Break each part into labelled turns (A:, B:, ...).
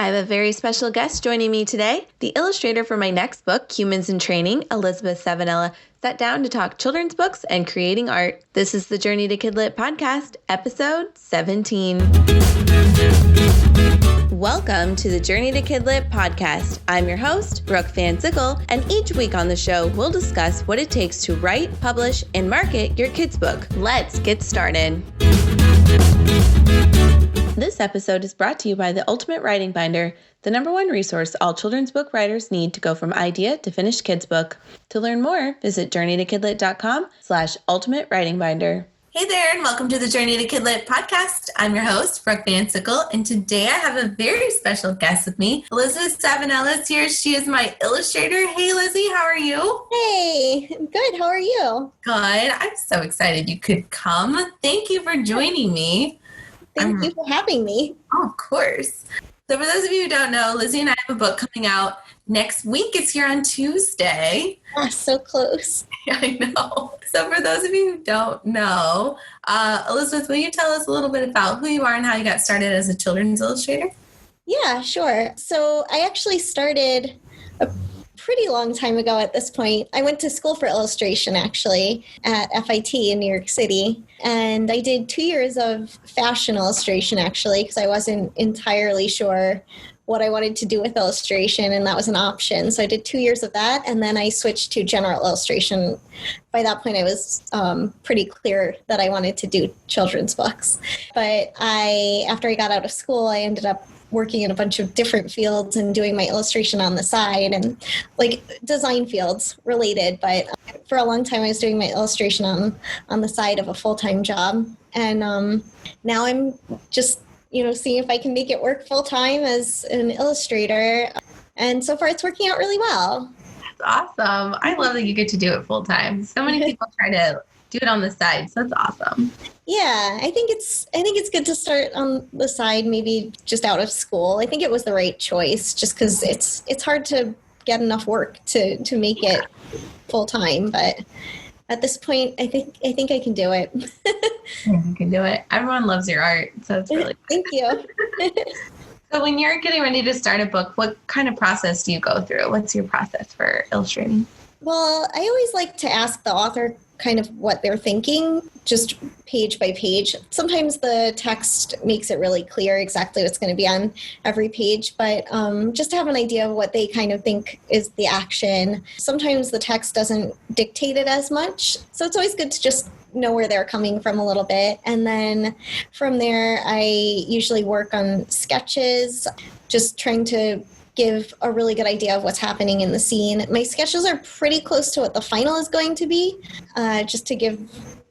A: I have a very special guest joining me today. The illustrator for my next book, Humans in Training, Elizabeth Savanella, sat down to talk children's books and creating art. This is the Journey to KidLit podcast, episode 17. Welcome to the Journey to KidLit podcast. I'm your host, Brooke Van Sickle, and each week on the show, we'll discuss what it takes to write, publish, and market your kids' book. Let's get started. This episode is brought to you by the Ultimate Writing Binder, the #1 resource all children's book writers need to go from idea to finished kids' book. To learn more, visit journeytokidlit.com/ultimate writing binder. Hey there, and welcome to the Journey to KidLit podcast. I'm your host, Brooke Van Sickle, and today I have a very special guest with me. Elizabeth Savanella is here. She is my illustrator. Hey, Lizzie, how are you?
B: Hey, good. How are you?
A: Good. I'm so excited you could come. Thank you for joining me.
B: Thank you for having me.
A: Oh, of course. So for those of you who don't know, Lizzie and I have a book coming out next week. It's here on Tuesday.
B: Ah, so close.
A: I know. So for those of you who don't know, Elizabeth, will you tell us a little bit about who you are and how you got started as a children's illustrator?
B: Yeah, sure. So I actually started a pretty long time ago at this point. I went to school for illustration, actually, at FIT in New York City. And I did 2 years of fashion illustration, actually, because I wasn't entirely sure what I wanted to do with illustration, and that was an option. So I did 2 years of that, and then I switched to general illustration. By that point, I was pretty clear that I wanted to do children's books. But after I got out of school, I ended up working in a bunch of different fields and doing my illustration on the side, and like design fields related. But for a long time, I was doing my illustration on the side of a full-time job. And now I'm just seeing if I can make it work full-time as an illustrator. And so far it's working out really well.
A: That's awesome. I love that you get to do it full-time. So many people try to do it on the side. So that's awesome.
B: Yeah, I think it's good to start on the side, maybe just out of school. I think it was the right choice just because it's hard to get enough work to make it full-time. But at this point, I think I can do it.
A: You can do it. Everyone loves your art, so it's really good.
B: Thank you.
A: So when you're getting ready to start a book, what kind of process do you go through? What's your process for illustrating?
B: Well, I always like to ask the author kind of what they're thinking, just page by page. Sometimes the text makes it really clear exactly what's going to be on every page, but just to have an idea of what they kind of think is the action. Sometimes the text doesn't dictate it as much, so it's always good to just know where they're coming from a little bit. And then from there, I usually work on sketches, just trying to give a really good idea of what's happening in the scene. My sketches are pretty close to what the final is going to be, just to give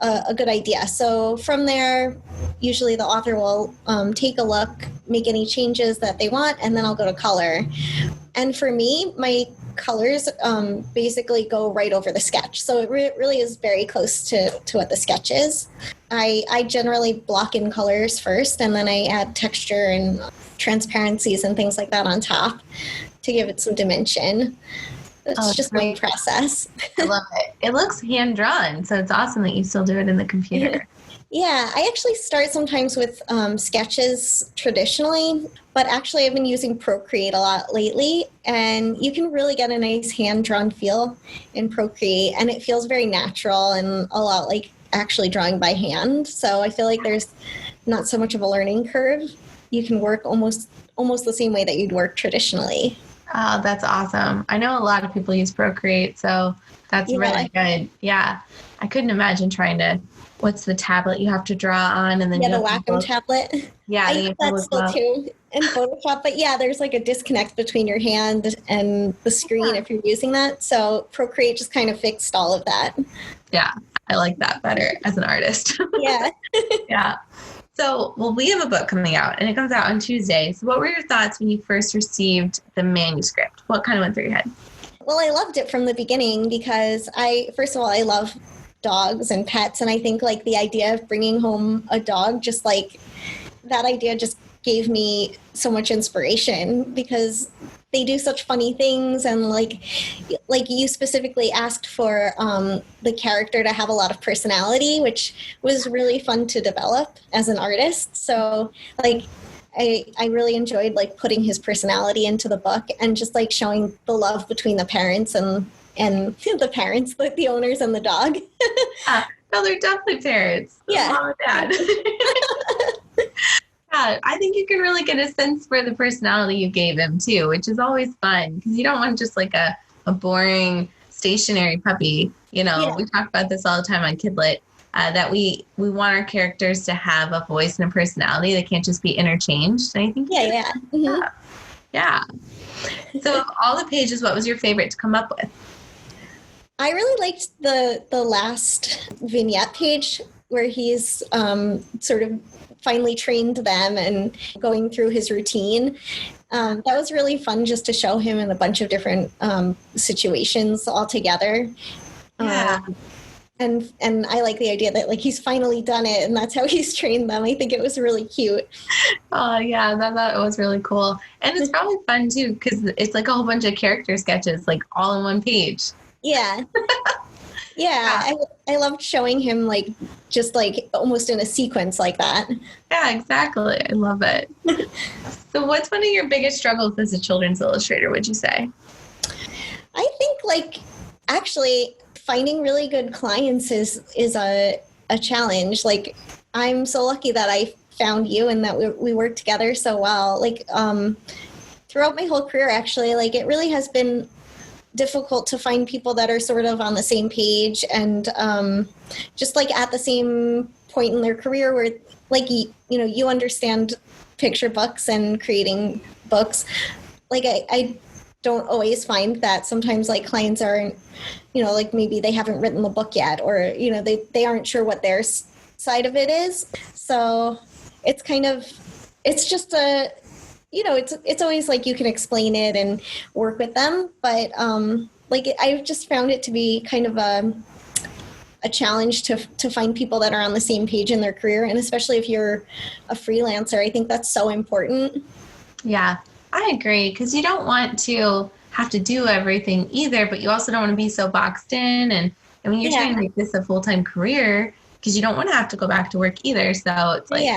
B: a good idea. So from there, usually the author will take a look, make any changes that they want, and then I'll go to color. And for me, my colors basically go right over the sketch. So it really is very close to what the sketch is. I generally block in colors first, and then I add texture and transparencies and things like that on top to give it some dimension. It's just my process.
A: I love it. It looks hand-drawn, so it's awesome that you still do it in the computer.
B: Yeah, I actually start sometimes with sketches traditionally, but actually I've been using Procreate a lot lately, and you can really get a nice hand-drawn feel in Procreate, and it feels very natural and a lot like actually drawing by hand. So I feel like there's not so much of a learning curve. You can work almost the same way that you'd work traditionally.
A: Oh, that's awesome. I know a lot of people use Procreate, so that's really good. Yeah. I couldn't imagine trying to, what's the tablet you have to draw on? And then
B: the Wacom tablet.
A: Yeah.
B: I use that still too in Photoshop. But yeah, there's like a disconnect between your hand and the screen if you're using that. So Procreate just kind of fixed all of that.
A: Yeah. I like that better as an artist.
B: Yeah.
A: Yeah. So, we have a book coming out, and it comes out on Tuesday. So what were your thoughts when you first received the manuscript? What kind of went through your head?
B: Well, I loved it from the beginning because first of all, I love dogs and pets. And I think like the idea of bringing home a dog, just like that idea just gave me so much inspiration because they do such funny things. And like you specifically asked for the character to have a lot of personality, which was really fun to develop as an artist. So like I really enjoyed like putting his personality into the book and just like showing the love between the parents and the parents, like the owners and the dog.
A: No, they're definitely parents.
B: Yeah.
A: Mom and dad. Yeah, I think you can really get a sense for the personality you gave him too, which is always fun because you don't want just like a boring stationary puppy. You know,
B: Yeah.
A: we talk about this all the time on KidLit, that we want our characters to have a voice and a personality. They can't just be interchanged. And I think
B: Yeah. Mm-hmm.
A: yeah. So all the pages, what was your favorite to come up with?
B: I really liked the last vignette page where he's sort of finally trained them and going through his routine. That was really fun just to show him in a bunch of different situations all together.
A: Yeah.
B: And I like the idea that like he's finally done it and that's how he's trained them. I think it was really cute.
A: Oh yeah, I thought it was really cool. And it's probably fun too because it's like a whole bunch of character sketches like all in one page.
B: Yeah. Yeah, I loved showing him like just like almost in a sequence like that.
A: Yeah, exactly. I love it. So what's one of your biggest struggles as a children's illustrator, would you say?
B: I think like actually finding really good clients is a challenge. Like I'm so lucky that I found you and that we work together so well. Like throughout my whole career actually, like it really has been difficult to find people that are sort of on the same page and just like at the same point in their career where like you understand picture books and creating books. Like I don't always find that. Sometimes like clients aren't, like maybe they haven't written the book yet or they aren't sure what their side of it is. So it's kind of it's just a it's always like you can explain it and work with them, but like I've just found it to be kind of a challenge to find people that are on the same page in their career, and especially if you're a freelancer, I think that's so important.
A: Yeah, I agree because you don't want to have to do everything either, but you also don't want to be so boxed in. And I mean, you're trying to make this a full-time career because you don't want to have to go back to work either. So it's like,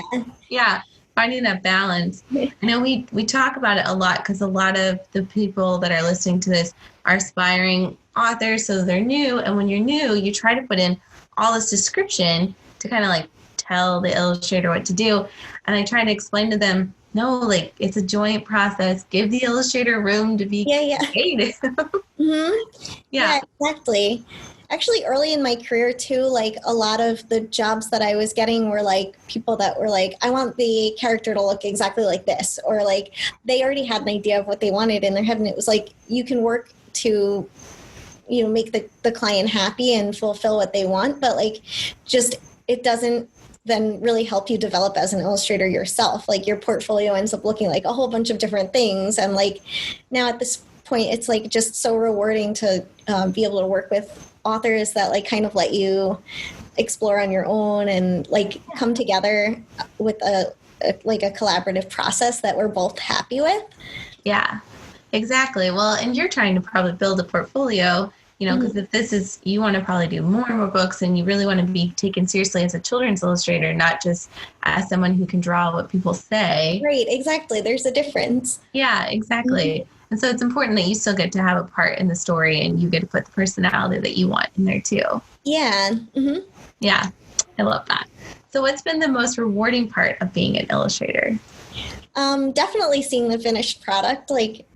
A: yeah. Finding that balance. I know we talk about it a lot because a lot of the people that are listening to this are aspiring authors, so they're new. And when you're new, you try to put in all this description to kind of like tell the illustrator what to do. And I try to explain to them, no, like it's a joint process. Give the illustrator room to be creative.
B: Mm-hmm. Yeah, exactly. Actually, early in my career too, like a lot of the jobs that I was getting were like people that were like, I want the character to look exactly like this, or like they already had an idea of what they wanted in their head, and it was like you can work to make the client happy and fulfill what they want, but like just it doesn't then really help you develop as an illustrator yourself. Like your portfolio ends up looking like a whole bunch of different things, and like now at this point it's like just so rewarding to be able to work with authors that like kind of let you explore on your own and like come together with a collaborative process that we're both happy with.
A: Yeah, exactly. Well, and you're trying to probably build a portfolio, because if this is, you want to probably do more and more books and you really want to be taken seriously as a children's illustrator, not just as someone who can draw what people say.
B: Right, exactly. There's a difference.
A: Yeah, exactly. And so it's important that you still get to have a part in the story and you get to put the personality that you want in there too.
B: Yeah. Mm-hmm.
A: Yeah, I love that. So what's been the most rewarding part of being an illustrator?
B: Definitely seeing the finished product. Like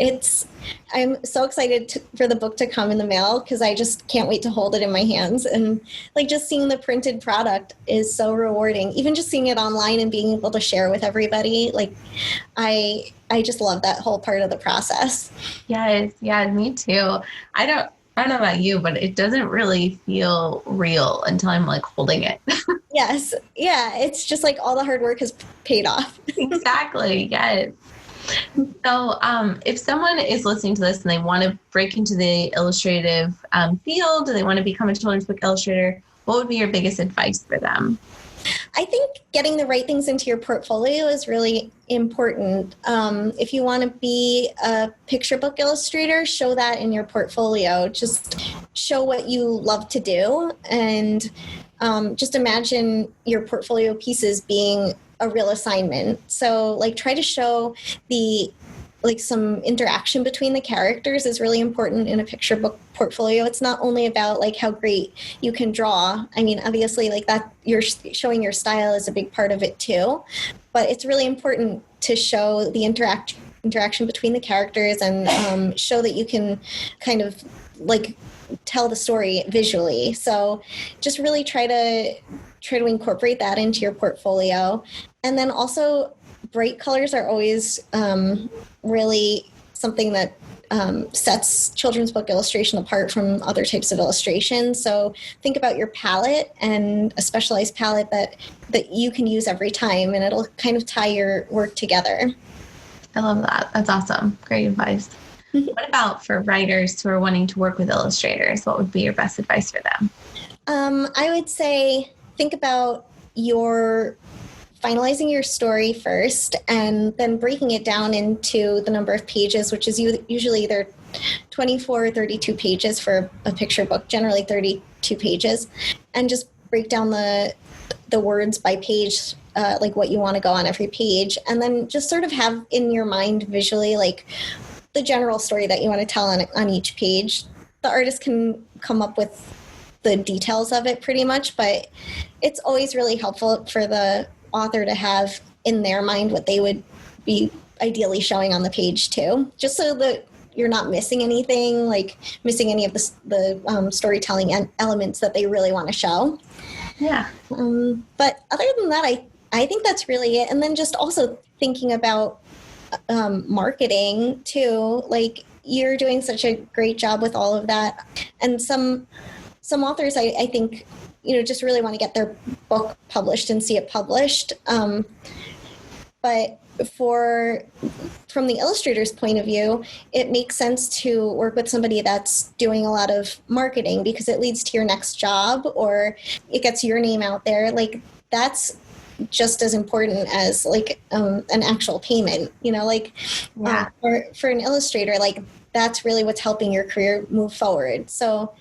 B: I'm so excited for the book to come in the mail because I just can't wait to hold it in my hands. And like just seeing the printed product is so rewarding. Even just seeing it online and being able to share with everybody. Like I just love that whole part of the process.
A: Yes. Yeah, me too. I don't know about you, but it doesn't really feel real until I'm like holding it.
B: Yes. Yeah. It's just like all the hard work has paid off.
A: Exactly. Yes. So if someone is listening to this and they want to break into the illustrative field, and they want to become a children's book illustrator, what would be your biggest advice for them?
B: I think getting the right things into your portfolio is really important. If you want to be a picture book illustrator, show that in your portfolio. Just show what you love to do, and just imagine your portfolio pieces being a real assignment. So like try to show some interaction between the characters is really important in a picture book portfolio. It's not only about like how great you can draw. I mean, obviously like that you're showing your style is a big part of it too, but it's really important to show the interaction between the characters and show that you can kind of like tell the story visually. So just really try to incorporate that into your portfolio. And then also bright colors are always really something that sets children's book illustration apart from other types of illustration. So think about your palette and a specialized palette that you can use every time, and it'll kind of tie your work together.
A: I love that. That's awesome. Great advice. What about for writers who are wanting to work with illustrators? What would be your best advice for them?
B: I would say think about finalizing your story first and then breaking it down into the number of pages, which is usually either 24 or 32 pages for a picture book, generally 32 pages, and just break down the words by page, like what you want to go on every page, and then just sort of have in your mind visually like the general story that you want to tell on each page. The artist can come up with the details of it pretty much, but it's always really helpful for the author to have in their mind what they would be ideally showing on the page too, just so that you're not missing anything, like missing any of the storytelling elements that they really want to show.
A: Yeah.
B: But other than that, I think that's really it. And then just also thinking about marketing too, like you're doing such a great job with all of that. And some authors, I think, just really want to get their book published and see it published. But from the illustrator's point of view, it makes sense to work with somebody that's doing a lot of marketing because it leads to your next job or it gets your name out there. Like that's just as important as like an actual payment, for an illustrator, like that's really what's helping your career move forward. So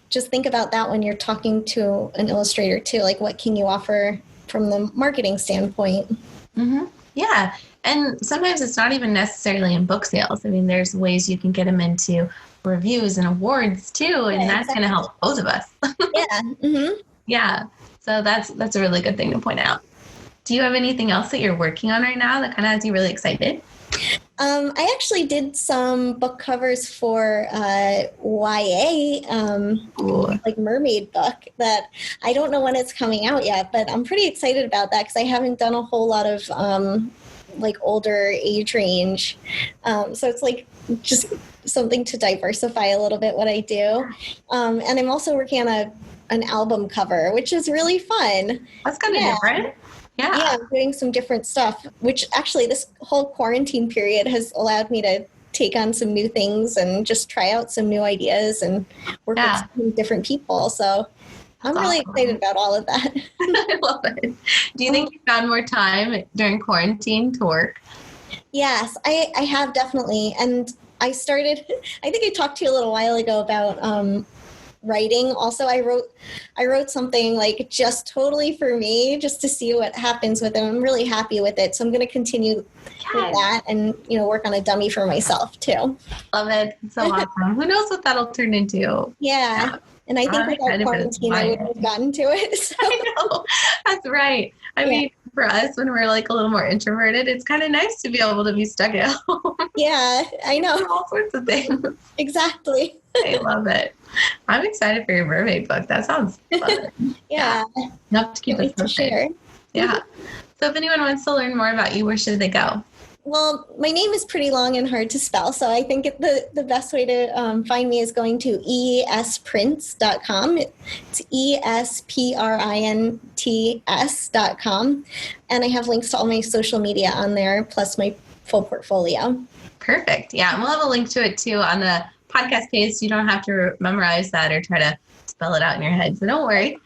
B: just think about that when you're talking to an illustrator too, like what can you offer from the marketing standpoint?
A: Mm-hmm. Yeah. And sometimes it's not even necessarily in book sales. I mean, there's ways you can get them into reviews and awards too, and that's going to help both of us.
B: Yeah. Mm-hmm.
A: Yeah. So that's a really good thing to point out. Do you have anything else that you're working on right now that kind of has you really excited?
B: I actually did some book covers for YA, like mermaid book that I don't know when it's coming out yet, but I'm pretty excited about that because I haven't done a whole lot of like older age range. So it's like just something to diversify a little bit what I do. And I'm also working on an album cover, which is really fun.
A: That's kind of different. Yeah,
B: I'm doing some different stuff, which actually this whole quarantine period has allowed me to take on some new things and just try out some new ideas and work with some different people. So I'm really excited about all of that.
A: I love it. Do you think you found more time during quarantine to work?
B: Yes, I have definitely. And I think I talked to you a little while ago about writing. Also, I wrote something like just totally for me, just to see what happens with it. I'm really happy with it. So I'm going to continue with that and, work on a dummy for myself too.
A: Love it. So awesome. Who knows what that'll turn into?
B: Yeah. And I think without quarantine, I would have gotten to it. So.
A: I know. That's right. I mean, for us, when we're like a little more introverted, it's kind of nice to be able to be stuck at home.
B: Yeah, I know.
A: All sorts of things.
B: Exactly.
A: I love it. I'm excited for your mermaid book. That sounds fun.
B: Yeah.
A: Enough to keep us
B: to share.
A: Yeah. So if anyone wants to learn more about you, where should they go?
B: Well, my name is pretty long and hard to spell, so I think the best way to find me is going to esprints.com. It's esprints.com. And I have links to all my social media on there, plus my full portfolio.
A: Perfect. Yeah, and we'll have a link to it, too, on the podcast page, so you don't have to memorize that or try to spell it out in your head, so don't worry.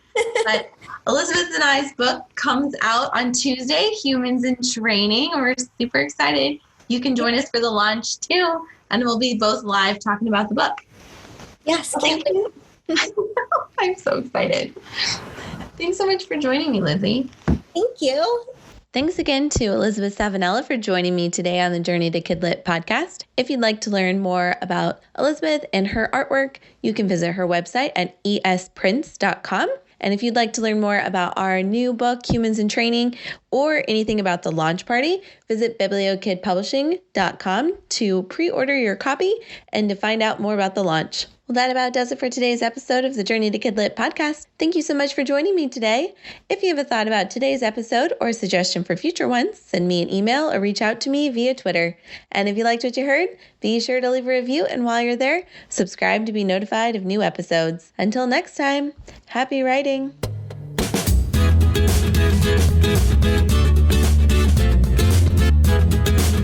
A: But Elizabeth and I's book comes out on Tuesday, Humans in Training. We're super excited. You can join us for the launch too, and we'll be both live talking about the book.
B: Yes, thank you.
A: I'm so excited. Thanks so much for joining me, Lizzie.
B: Thank you.
A: Thanks again to Elizabeth Savanella for joining me today on the Journey to KidLit podcast. If you'd like to learn more about Elizabeth and her artwork, you can visit her website at esprints.com. And if you'd like to learn more about our new book, Humans in Training, or anything about the launch party, visit bibliokidpublishing.com to pre-order your copy and to find out more about the launch. Well, that about does it for today's episode of the Journey to KidLit podcast. Thank you so much for joining me today. If you have a thought about today's episode or a suggestion for future ones, send me an email or reach out to me via Twitter. And if you liked what you heard, be sure to leave a review, and while you're there, subscribe to be notified of new episodes. Until next time, happy writing!